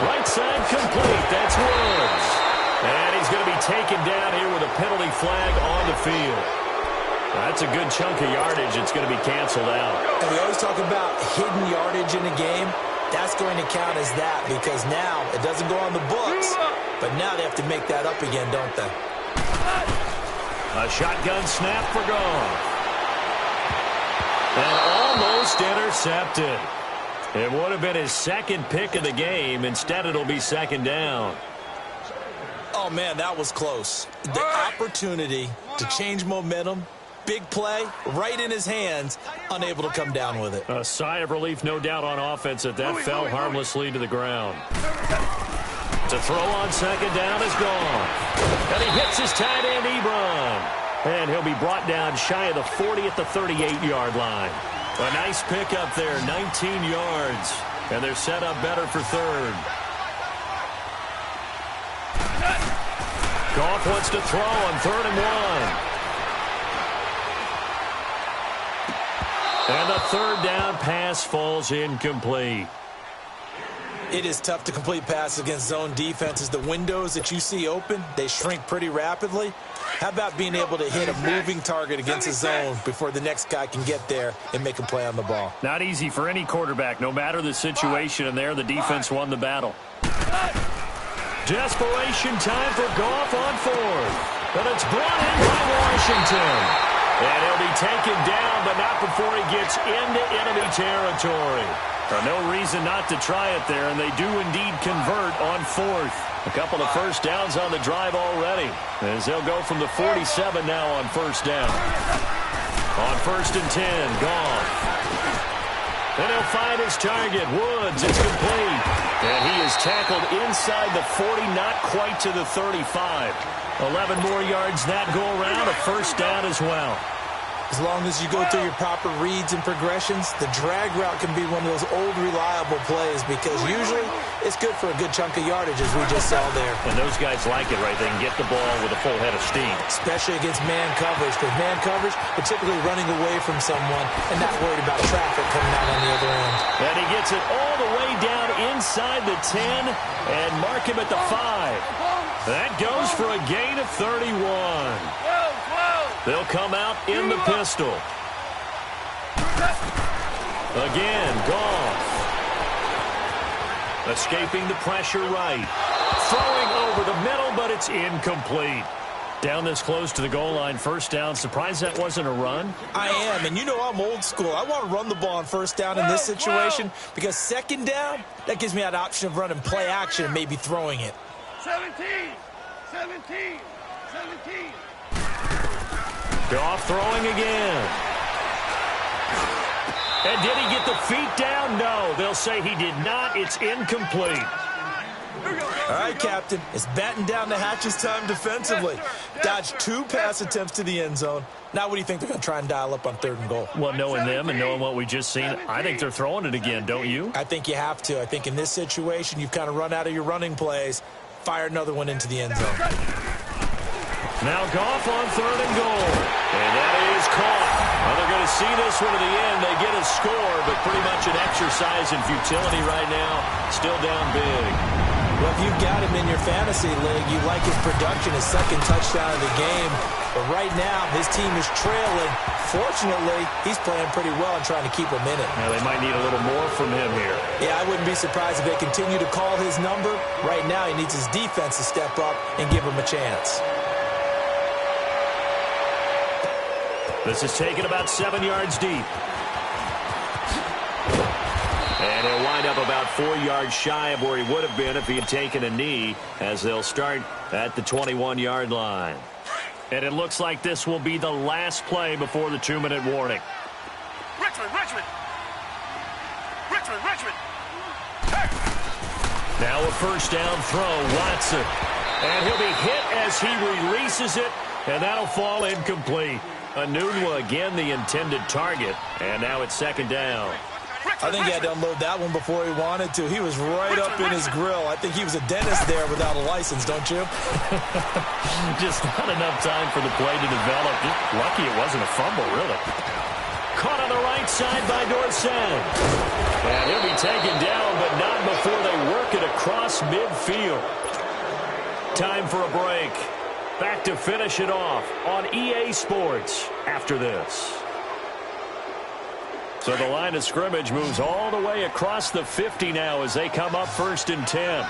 Right side complete. That's Woods. And he's going to be taken down here with a penalty flag on the field. That's a good chunk of yardage. It's going to be canceled out. And we always talk about hidden yardage in a game. That's going to count as that because now it doesn't go on the books, but now they have to make that up again, don't they? A shotgun snap for Goff. And almost intercepted. It would have been his 2nd pick of the game. Instead, it'll be 2nd down. Oh, man, that was close. The opportunity to change momentum, big play, right in his hands, unable to come down with it. A sigh of relief, no doubt, on offense that fell harmlessly to the ground. To throw on 2nd down is gone. And he hits his tight end, Ebron. And he'll be brought down shy of the 40 at the 38-yard line. A nice pickup there, 19 yards. And they're set up better for 3rd. Goff wants to throw on 3rd and 1. And the 3rd down pass falls incomplete. It is tough to complete passes against zone defenses. The windows that you see open, they shrink pretty rapidly. How about being able to hit a moving target against a zone before the next guy can get there and make a play on the ball? Not easy for any quarterback, no matter the situation, and there the defense won the battle. Desperation time for Goff on fourth. But it's brought in by Washington. And he'll be taken down, but not before he gets into enemy territory. No reason not to try it there, and they do indeed convert on fourth. A couple of first downs on the drive already, as they'll go from the 47 now on first down. On 1st and 10, Goff. Then he'll find his target, Woods. It's complete. And he is tackled inside the 40, not quite to the 35. 11 more yards that go around, a first down as well. As long as you go through your proper reads and progressions, the drag route can be one of those old reliable plays because usually it's good for a good chunk of yardage as we just saw there. And those guys like it, right? They can get the ball with a full head of steam. Especially against man coverage, because man coverage, they're typically running away from someone and not worried about traffic coming out on the other end. And he gets it all the way down inside the 10 and mark him at the 5. That goes for a gain of 31. They'll come out in the pistol. Again, Goff. Escaping the pressure right. Throwing over the middle, but it's incomplete. Down this close to the goal line, first down. Surprised that wasn't a run? I am, and you know I'm old school. I want to run the ball on first down in this situation because second down, that gives me that option of running play action and maybe throwing it. 17. Goff throwing again. And did he get the feet down? No, they'll say he did not. It's incomplete. All right, Captain. It's batten down the hatches time defensively. Dodged 2 pass attempts to the end zone. Now what do you think they're going to try and dial up on 3rd and goal? Well, knowing them and knowing what we just seen, I think they're throwing it again, don't you? I think you have to. I think in this situation, you've kind of run out of your running plays. Fire another one into the end zone. Now Goff on 3rd and goal. And that is caught. Well, they're going to see this one to the end. They get a score, but pretty much an exercise in futility right now. Still down big. Well, if you've got him in your fantasy league, you like his production, his 2nd touchdown of the game. But right now, his team is trailing. Fortunately, he's playing pretty well and trying to keep him in it. Now, they might need a little more from him here. Yeah, I wouldn't be surprised if they continue to call his number. Right now, he needs his defense to step up and give him a chance. This is taken about 7 yards deep. And he'll wind up about 4 yards shy of where he would have been if he had taken a knee, as they'll start at the 21-yard line. And it looks like this will be the last play before the 2-minute warning. Richmond. Now a first down throw, Watson. And he'll be hit as he releases it, and that'll fall incomplete. Anunwa again the intended target, and now it's 2nd down. I think he had to unload that one before he wanted to. He was right up in his grill. I think he was a dentist there without a license, don't you? Just not enough time for the play to develop. Just lucky it wasn't a fumble, really. Caught on the right side by Dorsett. And he'll be taken down, but not before they work it across midfield. Time for a break. Back to finish it off on EA Sports after this. So the line of scrimmage moves all the way across the 50 now as they come up 1st and 10.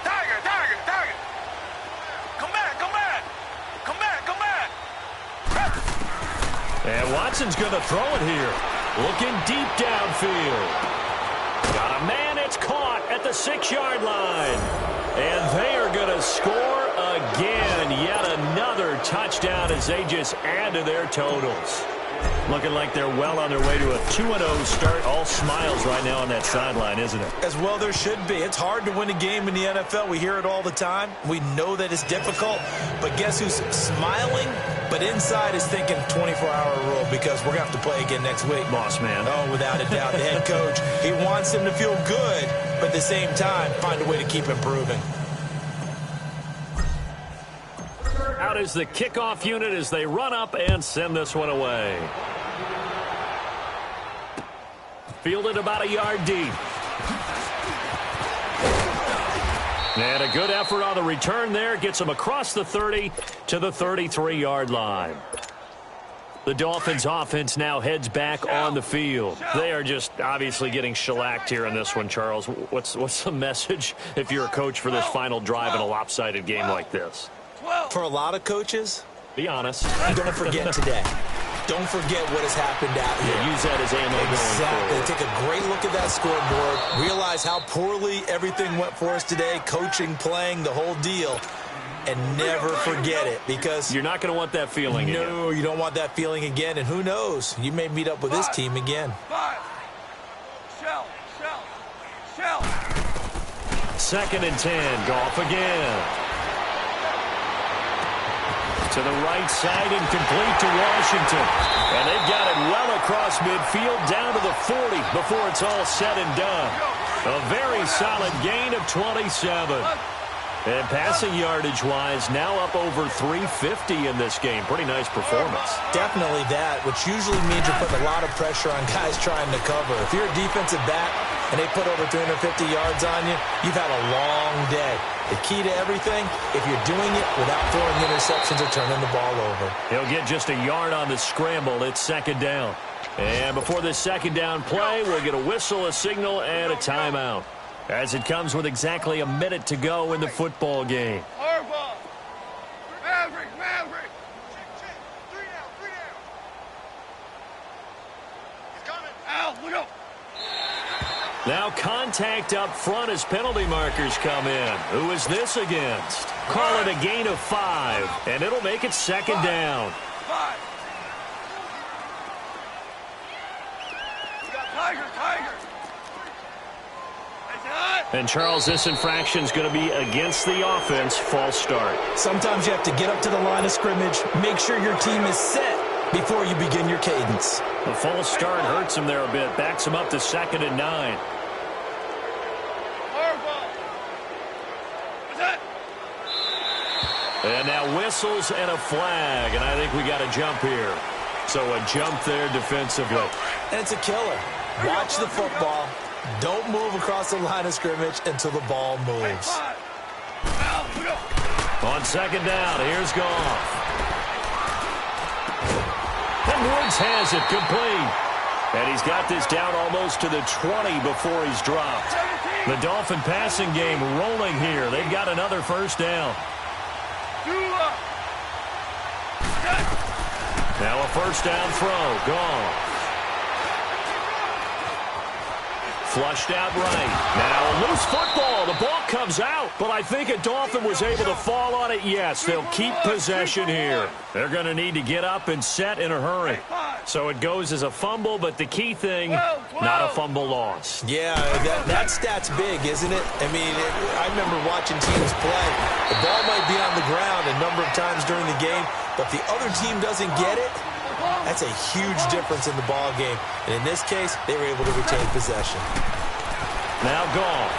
Tiger. Come back. And Watson's going to throw it here. Looking deep downfield. Got a man. It's caught at the 6-yard line. And they are going to score again. Yet another touchdown as they just add to their totals. Looking like they're well on their way to a 2-0 start. All smiles right now on that sideline, isn't it? As well there should be. It's hard to win a game in the NFL. We hear it all the time. We know that it's difficult. But guess who's smiling? But inside is thinking 24-hour rule because we're going to have to play again next week. Boss man. Oh, without a doubt. The head coach, he wants him to feel good, but at the same time, find a way to keep improving. Out is the kickoff unit as they run up and send this one away. Fielded about a yard deep. And a good effort on the return there. Gets him across the 30 to the 33-yard line. The Dolphins offense now heads back on the field. They are just obviously getting shellacked here in this one, Charles. What's the message if you're a coach for this final drive in a lopsided game like this? For a lot of coaches, be honest. Don't forget today. Don't forget what has happened out here. Yeah, use that as ammo exactly. going forward. Take a great look at that scoreboard. Realize how poorly everything went for us today. Coaching, playing, the whole deal. And never forget it, because you're not going to want that feeling again. No, you don't want that feeling again. And who knows? You may meet up with this team again. Shell. 2nd and 10. Goff again. To the right side and complete to Washington. And they've got it well across midfield down to the 40 before it's all said and done. A very solid gain of 27. And passing yardage-wise, now up over 350 in this game. Pretty nice performance. Definitely that, which usually means you're putting a lot of pressure on guys trying to cover. If you're a defensive back and they put over 350 yards on you, you've had a long day. The key to everything, if you're doing it without throwing interceptions or turning the ball over. He'll get just a yard on the scramble. It's 2nd down. And before this 2nd down play, we'll get a whistle, a signal, and a timeout, as it comes with exactly a minute to go in the football game. Harbaugh. Maverick. 3 down. He's coming. Al, look up. Now contact up front as penalty markers come in. Who is this against? Call it a gain of 5, and it'll make it 2nd down. 5. Tiger. And, Charles, this infraction's going to be against the offense. False start. Sometimes you have to get up to the line of scrimmage, make sure your team is set before you begin your cadence. The false start hurts him there a bit. Backs him up to 2nd and 9. And now whistles and a flag, and I think we got a jump here. So a jump there defensively. And it's a killer. Watch the football. Don't move across the line of scrimmage until the ball moves. On 2nd down, here's Goff. And Woods has it complete. And he's got this down almost to the 20 before he's dropped. The Dolphin passing game rolling here. They've got another 1st down. Now a 1st down throw. Gone. Flushed out right. Now a loose football. The ball comes out, but I think a Dolphin was able to fall on it. Yes, they'll keep possession here. They're going to need to get up and set in a hurry. So it goes as a fumble, but the key thing, not a fumble loss. Yeah, that stat's big, isn't it? I mean, I remember watching teams play. The ball might be on the ground a number of times during the game, but if the other team doesn't get it, that's a huge difference in the ball game. And in this case, they were able to retain possession. Now Goff.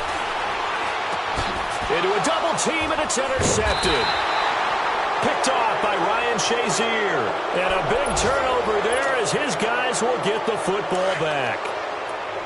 Into a double team, and it's intercepted. Picked off by Ryan Shazier. And a big turnover there as his guys will get the football back.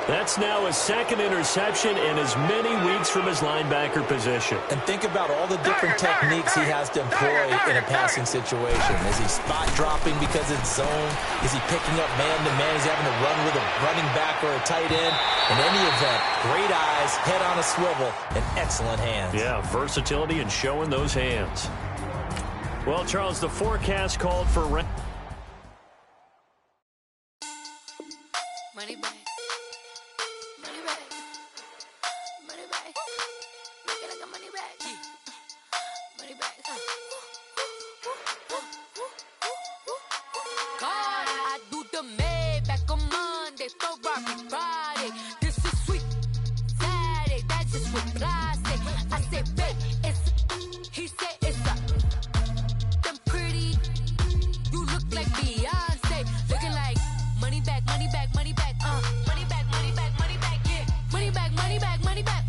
That's now his 2nd interception in as many weeks from his linebacker position. And think about all the different techniques he has to employ in a passing situation. Is he spot dropping because it's zone? Is he picking up man-to-man? Is he having to run with a running back or a tight end? In any event, great eyes, head on a swivel, and excellent hands. Yeah, versatility and showing those hands. Well, Charles, the forecast called for rain. Money back. Money back. Money back. Make it like a money back. Money back. God, I do the Maybach on Monday, Ferrari Friday. This is sweet Saturday, that's just with plastic. I said, babe, it's, he said it's a, them pretty, you look like Beyonce, looking like money back, money back, money back, money back, money back, money back, yeah, money back, money back, money back,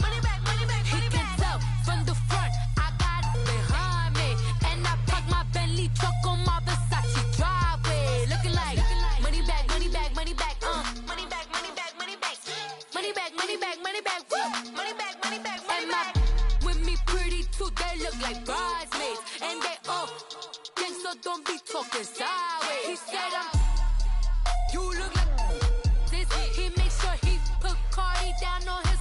money back, money back, he can tell from the front, I got it behind me, and I park my Bentley truck on my Versace driveway, looking like money back, money back, money back, money back, money back, money back, money back, money back, money back, money back, money back, money back, with so don't be talking sideways. He said you look like this. He makes sure he put Cardi down on his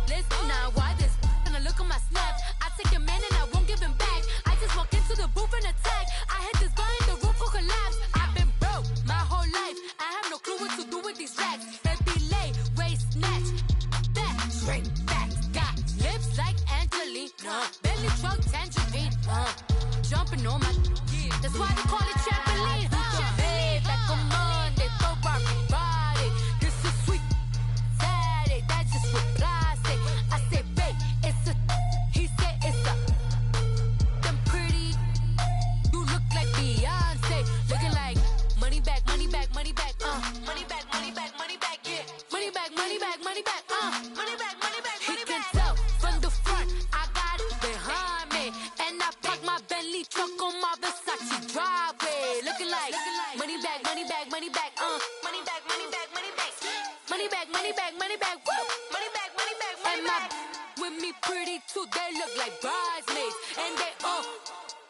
list. Now why this? Gonna look at my snap. I take a man and I won't give him back. I just walk into the booth and attack. I hit this guy in the roof will collapse. I've been broke my whole life. I have no clue what to do with these racks. That delay, waist snatch, back, straight back. Got lips like Angelina, belly truck tangerine. Jumping on my, that's why they call it trampoline. Hey, back on Monday, throw body. This is sweet Saturday, that's just what plastic. I say, babe, it's a, he said it's a, them pretty, you look like Beyonce, looking like money back, money back, money back, money back, money back, money back, yeah, money back, money back, money back, money back, money back, money back. He can tell from the front, I got it behind me, and I park my Bentley truck on my Versace driveway, looking like money back, money back, money back, money back, money back, money back, money back, money back, money back, woo, money back, money back, money back. With me pretty too, they look like bridesmaids, and they all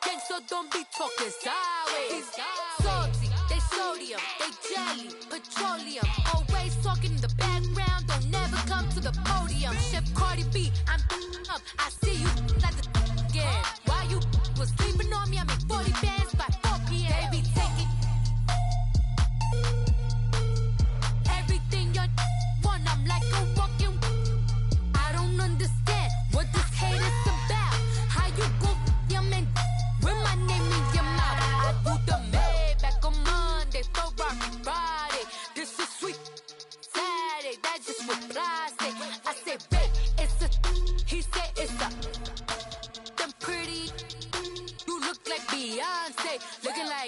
gang, so don't be talking sideways. Salty, they sodium, they jelly, petroleum, always talking in the background, don't never come to the podium. Chef Cardi B, I'm up, I see you like the again. Why you was sleeping on me? I make 40 bands by 4 p.m. They be taking everything you want. I'm like a walking. I don't understand what this hate is about. How you go your man with my name in your mouth? I do the Maybach on Monday, throw Friday. This is sweet Saturday, that's just what plastic. I say, babe, it's a, he said it's a, them pretty, you look like Beyonce, looking like